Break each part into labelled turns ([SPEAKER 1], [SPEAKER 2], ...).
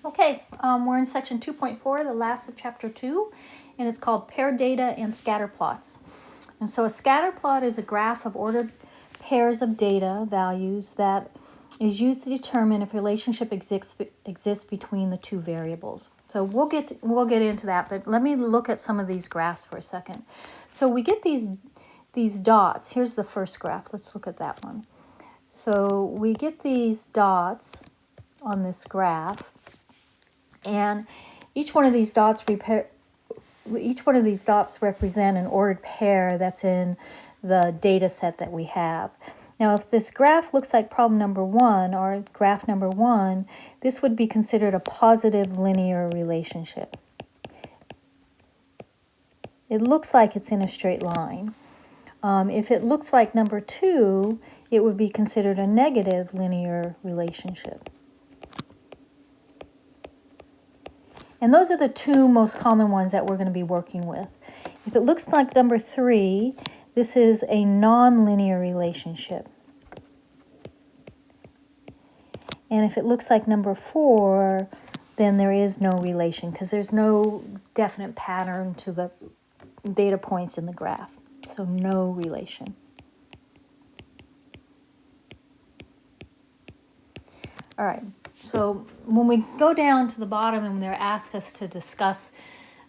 [SPEAKER 1] Okay, we're in section 2.4, the last of chapter 2, and it's called Paired Data and Scatter Plots. And so a scatter plot is a graph of ordered pairs of data values that is used to determine if a relationship exists between the two variables. So we'll get into that, but let me look at some of these graphs for a second. So we get these dots. Here's the first graph. Let's look at that one. So we get these dots on this graph, and each one of these dots represent an ordered pair that's in the data set that we have. Now, if this graph looks like problem number 1 or graph number 1, this would be considered a positive linear relationship. It looks like it's in a straight line. If it looks like number 2, it would be considered a negative linear relationship. And those are the two most common ones that we're going to be working with. If it looks like number 3, this is a non-linear relationship. And if it looks like number 4, then there is no relation because there's no definite pattern to the data points in the graph. So no relation. All right, so when we go down to the bottom and they're asked us to discuss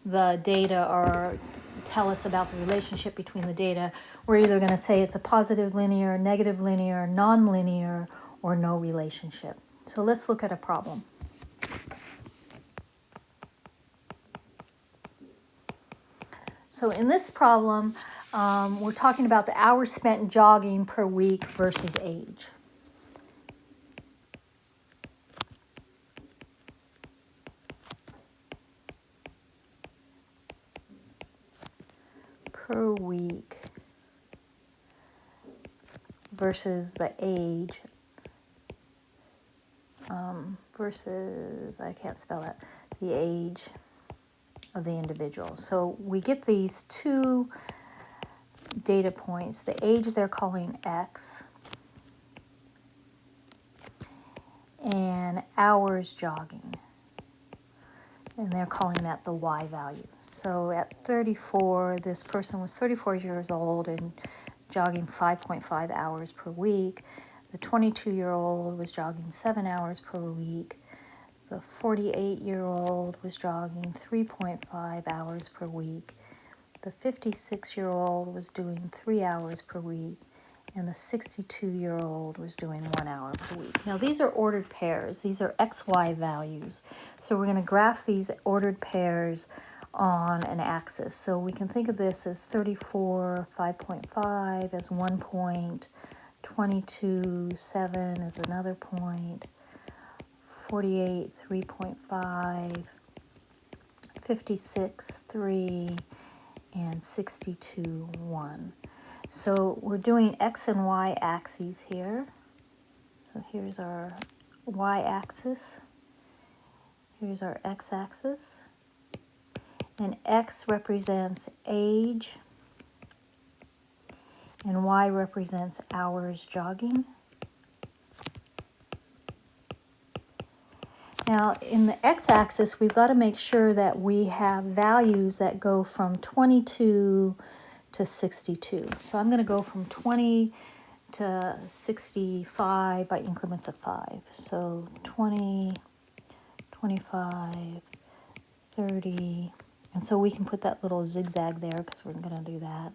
[SPEAKER 1] the data or tell us about the relationship between the data, we're either going to say it's a positive linear, negative linear, non-linear, or no relationship. So let's look at a problem. So in this problem, we're talking about the hours spent jogging per week versus age. Per week versus the age versus, I can't spell that, the age of the individual. So we get these two data points. The age they're calling X, and hours jogging, and they're calling that the Y value. So at 34, this person was 34 years old and jogging 5.5 hours per week. The 22-year-old was jogging 7 hours per week. The 48-year-old was jogging 3.5 hours per week. The 56-year-old was doing 3 hours per week. And the 62-year-old was doing 1 hour per week. Now, these are ordered pairs. These are XY values. So we're going to graph these ordered pairs on an axis. So we can think of this as 34, 5.5 as one point, 22, 7 as another point, 48, 3.5, 56, 3, and 62, 1. So we're doing X and Y axes here. So here's our Y axis. Here's our X axis. And X represents age. And Y represents hours jogging. Now, in the x-axis, we've got to make sure that we have values that go from 22 to 62. So I'm going to go from 20 to 65 by increments of 5. So 20, 25, 30. And so we can put that little zigzag there because we're going to do that.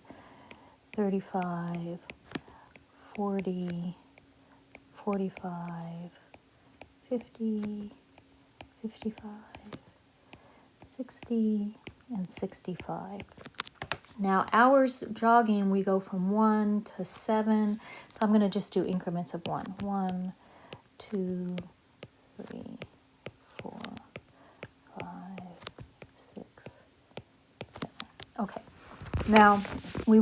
[SPEAKER 1] 35, 40, 45, 50, 55, 60, and 65. Now, hours jogging, we go from 1 to 7. So I'm going to just do increments of 1. 1, 2, 3, 4, 5, 6, 7. Okay. Now, we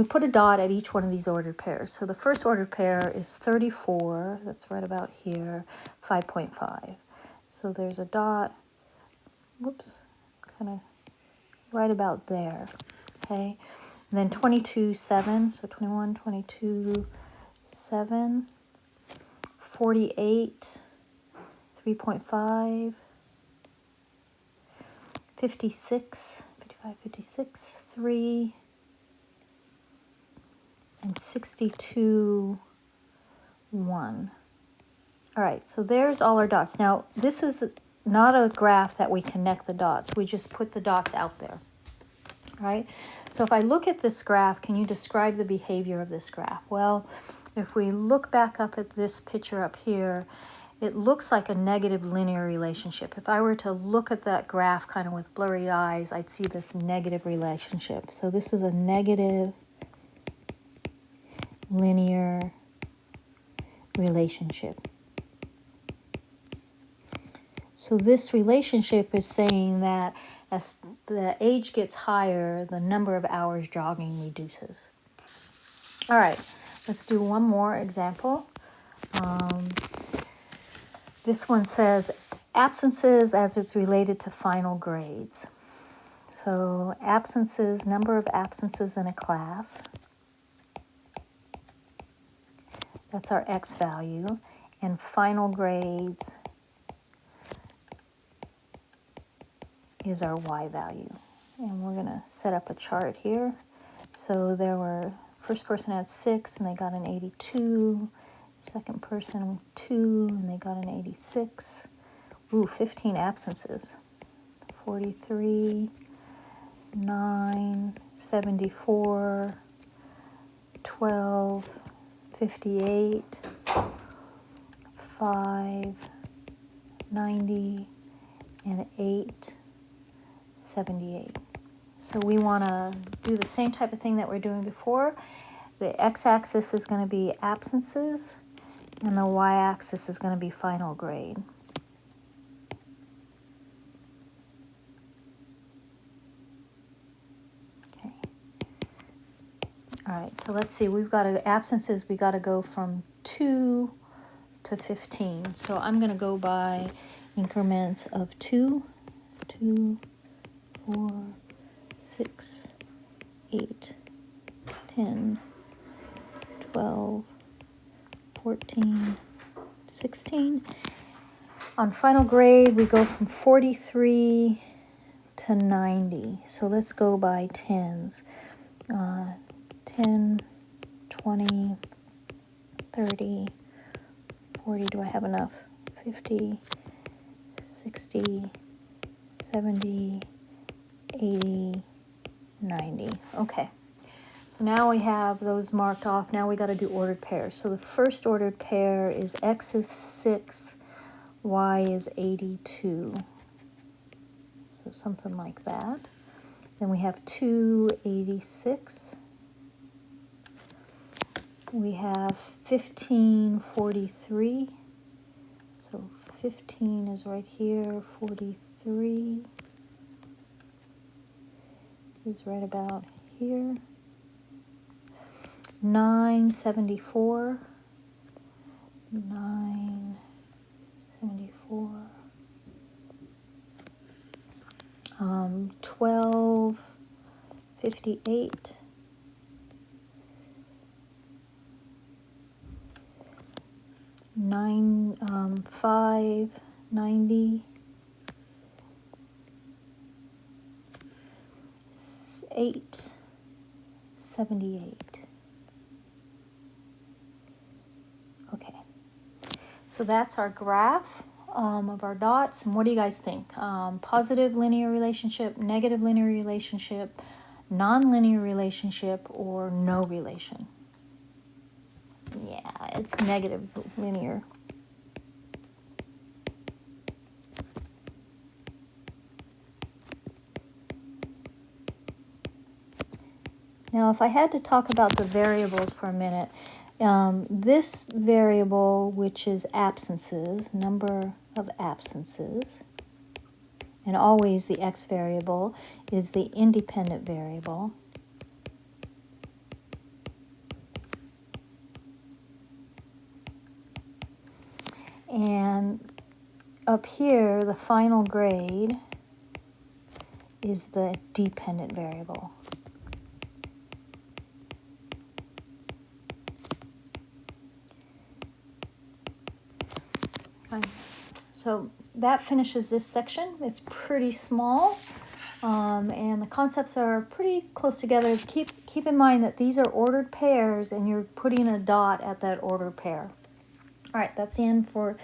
[SPEAKER 1] put a dot at each one of these ordered pairs. So the first ordered pair is 34. That's right about here, 5.5. So there's a dot, whoops, kind of right about there, okay? And then 22, 7, so 21, 22, 7, 48, 3.5, 56, 55, 56, 3, and 62, 1. All right, so there's all our dots. Now, this is not a graph that we connect the dots. We just put the dots out there, right? So if I look at this graph, can you describe the behavior of this graph? Well, if we look back up at this picture up here, it looks like a negative linear relationship. If I were to look at that graph kind of with blurry eyes, I'd see this negative relationship. So this is a negative linear relationship. So this relationship is saying that as the age gets higher, the number of hours jogging reduces. All right, let's do one more example. This one says absences as it's related to final grades. So absences, number of absences in a class. That's our X value. And final grades is our Y value. And we're going to set up a chart here. So there were, first person had 6 and they got an 82. Second person 2 and they got an 86. Ooh, 15 absences. 43, 9, 74, 12, 58, 5, 90, and 8, 78. So we want to do the same type of thing that we're doing before. The x-axis is going to be absences, and the y-axis is going to be final grade. Okay. All right, so let's see. We've got absences. We got to go from 2 to 15. So I'm going to go by increments of 2, 2, 4, 6, 8, 10, 12, 14, 16. On final grade, we go from 43 to 90. So let's go by tens. 10, 20, 30, 40. Do I have enough? 50, 60, 70, 80, 90. Okay. So now we have those marked off. Now we got to do ordered pairs. So the first ordered pair is X is 6, Y is 82. So something like that. Then we have 286. We have 1543. So 15 is right here. 43 is right about here. 974. 974. 1258. 590. 878. Okay, so that's our graph of our dots. And what do you guys think? Positive linear relationship, negative linear relationship, non-linear relationship, or no relation? Yeah, it's negative linear. Now, if I had to talk about the variables for a minute, this variable, which is absences, number of absences, and always the x variable is the independent variable. And up here, the final grade is the dependent variable. Okay. So that finishes this section. It's pretty small. And the concepts are pretty close together. Keep in mind that these are ordered pairs and you're putting a dot at that ordered pair. All right, that's the end for